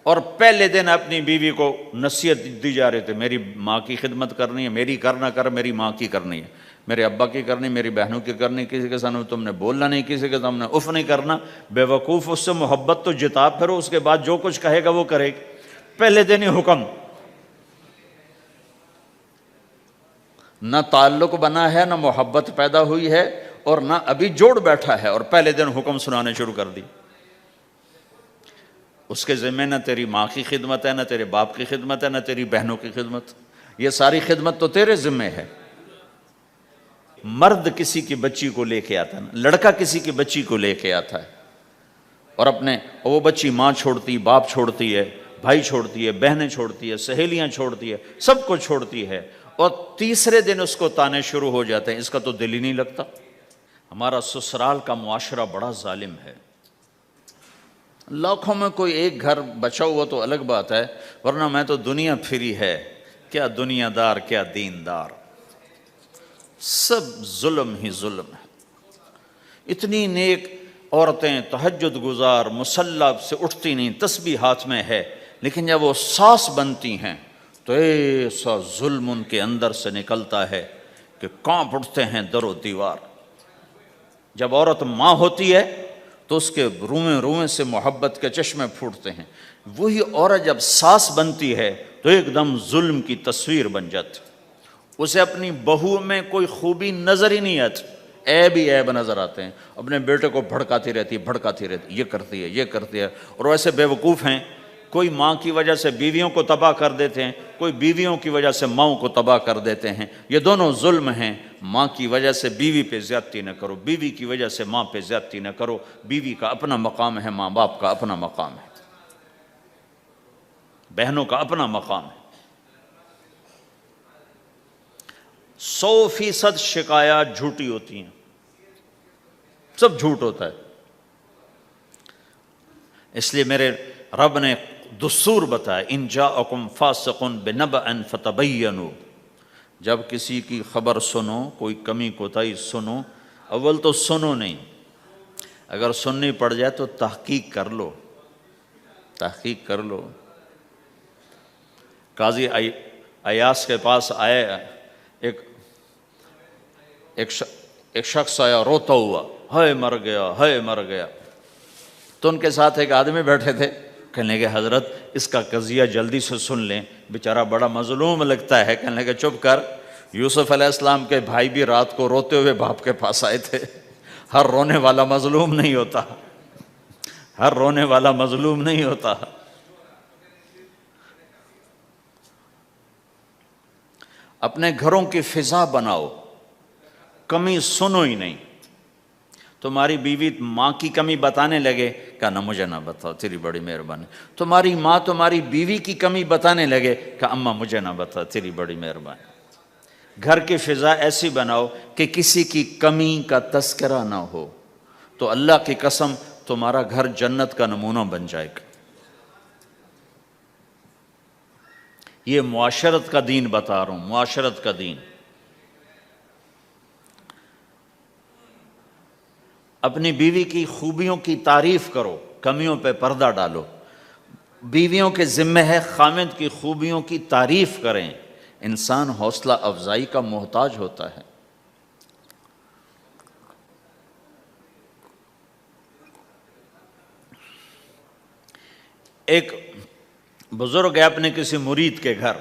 اور پہلے دن اپنی بیوی کو نصیحت دی جا رہے تھے، میری ماں کی خدمت کرنی ہے، میری کرنا کر، میری ماں کی کرنی ہے، میرے ابا کی کرنی، میری بہنوں کی کرنی، کسی کے سامنے تم نے بولنا نہیں، کسی کے سامنے اف نہیں کرنا، بے وقوف اس سے محبت تو جتا پھرو، اس کے بعد جو کچھ کہے گا وہ کرے گی۔ پہلے دن ہی حکم، نہ تعلق بنا ہے، نہ محبت پیدا ہوئی ہے، اور نہ ابھی جوڑ بیٹھا ہے، اور پہلے دن حکم سنانے شروع کر دی۔ اس کے ذمہ نہ تیری ماں کی خدمت ہے، نہ تیرے باپ کی خدمت ہے، نہ تیری بہنوں کی خدمت، یہ ساری خدمت تو تیرے ذمہ ہے۔ مرد کسی کی بچی کو لے کے آتا ہے، لڑکا کسی کی بچی کو لے کے آتا ہے، اور وہ بچی ماں چھوڑتی، باپ چھوڑتی ہے، بھائی چھوڑتی ہے، بہنیں چھوڑتی ہے، سہیلیاں چھوڑتی ہے، سب کو چھوڑتی ہے، اور تیسرے دن اس کو تانے شروع ہو جاتے ہیں، اس کا تو دل ہی نہیں لگتا۔ ہمارا سسرال کا معاشرہ بڑا ظالم ہے، لاکھوں میں کوئی ایک گھر بچا ہوا تو الگ بات ہے، ورنہ میں تو دنیا پھری ہے، کیا دنیا دار کیا دین دار، سب ظلم ہی ظلم ہے۔ اتنی نیک عورتیں تہجد گزار مصلی سے اٹھتی نہیں، تسبیح ہاتھ میں ہے، لیکن جب وہ ساس بنتی ہیں تو ایسا ظلم ان کے اندر سے نکلتا ہے کہ کانپ اٹھتے ہیں در و دیوار۔ جب عورت ماں ہوتی ہے تو اس کے روئیں روئیں سے محبت کے چشمے پھوٹتے ہیں، وہی عورت جب ساس بنتی ہے تو ایک دم ظلم کی تصویر بن جاتی، اسے اپنی بہو میں کوئی خوبی نظر ہی نہیں آتی، عیب ہی عیب نظر آتے ہیں، اپنے بیٹے کو بھڑکاتی رہتی ہے، یہ کرتی ہے، اور ویسے بے وقوف ہیں، کوئی ماں کی وجہ سے بیویوں کو تباہ کر دیتے ہیں، کوئی بیویوں کی وجہ سے ماؤں کو تباہ کر دیتے ہیں، یہ دونوں ظلم ہیں۔ ماں کی وجہ سے بیوی پہ زیادتی نہ کرو، بیوی کی وجہ سے ماں پہ زیادتی نہ کرو، بیوی کا اپنا مقام ہے، ماں باپ کا اپنا مقام ہے، بہنوں کا اپنا مقام ہے۔ 100% شکایات جھوٹی ہوتی ہیں، سب جھوٹ ہوتا ہے، اس لیے میرے رب نے دستور بتایا، ان جاءکم فاسق بنبأ فتبینوا، جب کسی کی خبر سنو، کوئی کمی کوتاہی سنو، اول تو سنو نہیں، اگر سننی پڑ جائے تو تحقیق کر لو، تحقیق کر لو۔ قاضی ایاس کے پاس آئے، ایک شخص آیا روتا ہوا، ہائے مر گیا، ہائے مر گیا، تو ان کے ساتھ ایک آدمی بیٹھے تھے، کہنے لگے حضرت اس کا قضیہ جلدی سے سن لیں، بیچارہ بڑا مظلوم لگتا ہے۔ کہنے لگے چپ کر، یوسف علیہ السلام کے بھائی بھی رات کو روتے ہوئے باپ کے پاس آئے تھے، ہر رونے والا مظلوم نہیں ہوتا، ہر رونے والا مظلوم نہیں ہوتا۔ اپنے گھروں کی فضا بناؤ، کمی سنو ہی نہیں۔ تمہاری بیوی ماں کی کمی بتانے لگے، کہا نہ مجھے نہ بتاؤ، تیری بڑی مہربانی۔ تمہاری ماں تمہاری بیوی کی کمی بتانے لگے، کہا اماں مجھے نہ بتا، تیری بڑی مہربانی۔ گھر کی فضا ایسی بناؤ کہ کسی کی کمی کا تذکرہ نہ ہو، تو اللہ کی قسم تمہارا گھر جنت کا نمونہ بن جائے گا۔ یہ معاشرت کا دین بتا رہا ہوں، معاشرت کا دین۔ اپنی بیوی کی خوبیوں کی تعریف کرو، کمیوں پہ پردہ ڈالو۔ بیویوں کے ذمہ ہے خامد کی خوبیوں کی تعریف کریں، انسان حوصلہ افزائی کا محتاج ہوتا ہے۔ ایک بزرگ ہے اپنے کسی مرید کے گھر،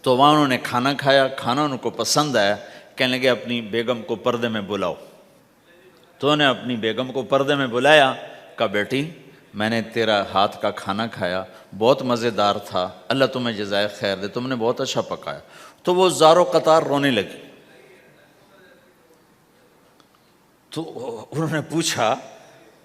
تو وہاں انہوں نے کھانا کھایا، کھانا ان کو پسند آیا، کہنے لگے اپنی بیگم کو پردے میں بلاؤ۔ تو انہوں نے اپنی بیگم کو پردے میں بلایا، کہا بیٹی میں نے تیرا ہاتھ کا کھانا کھایا، بہت مزیدار تھا، اللہ تمہیں جزائے خیر دے، تم نے بہت اچھا پکایا۔ تو وہ زارو قطار رونے لگی۔ تو انہوں نے پوچھا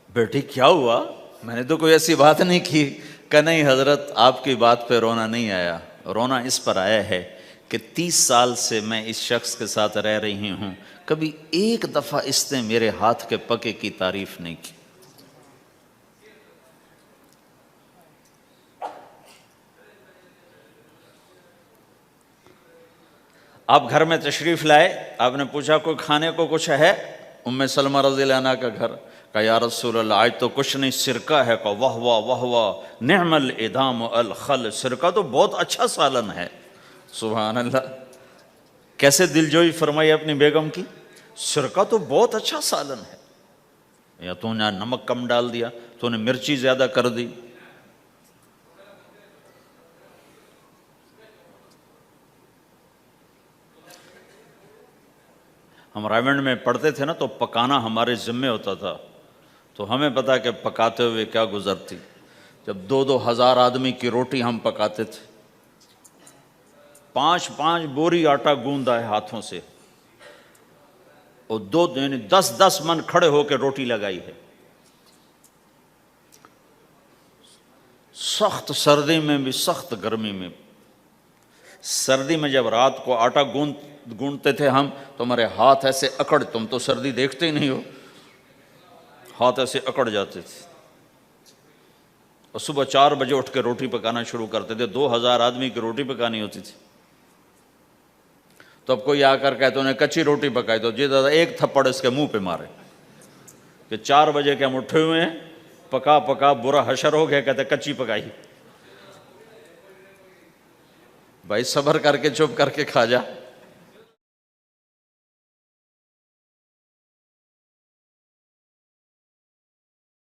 بیٹی کیا ہوا، میں نے تو کوئی ایسی بات نہیں کی۔ کہ نہیں حضرت آپ کی بات پہ رونا نہیں آیا، رونا اس پر آیا ہے کہ 30 سال سے میں اس شخص کے ساتھ رہ رہی ہوں، کبھی ایک دفعہ اس نے میرے ہاتھ کے پکے کی تعریف نہیں کی۔ آپ گھر میں تشریف لائے، آپ نے پوچھا کوئی کھانے کو کچھ ہے؟ ام سلمہ رضی اللہ عنہ کا گھر، کہا یا رسول اللہ آج تو کچھ نہیں، سرکہ ہے۔ کہا واہ واہ واہ واہ، نعم الادام الخل، سرکہ تو بہت اچھا سالن ہے۔ سبحان اللہ، کیسے دلجوئی فرمائی اپنی بیگم کی، سرکہ تو بہت اچھا سالن ہے، یا تو نے نمک کم ڈال دیا، تو نے مرچی زیادہ کر دی۔ ہم رائمنڈ میں پڑھتے تھے نا تو پکانا ہمارے ذمے ہوتا تھا، تو ہمیں پتا کہ پکاتے ہوئے کیا گزرتی۔ جب 2,000 آدمی کی روٹی ہم پکاتے تھے، 5 بوری آٹا گوندا ہے ہاتھوں سے، اور 10 من کھڑے ہو کے روٹی لگائی ہے، سخت سردی میں بھی سخت گرمی میں بھی۔ سردی میں جب رات کو آٹا گونتے تھے ہم تو ہمارے ہاتھ ایسے اکڑ، تم تو سردی دیکھتے ہی نہیں ہو، ہاتھ ایسے اکڑ جاتے تھے، اور صبح 4 بجے اٹھ کے روٹی پکانا شروع کرتے تھے، 2,000 آدمی کی روٹی پکانی ہوتی تھی۔ تو اب کوئی آ کر کہتے انہیں کچی روٹی پکائی، تو جی دادا ایک تھپڑ اس کے منہ پہ مارے کہ 4 بجے کے ہم اٹھے ہوئے ہیں، پکا پکا برا حشر ہو گیا، کہتے کچی پکائی۔ بھائی صبر کر کے چپ کر کے کھا جا۔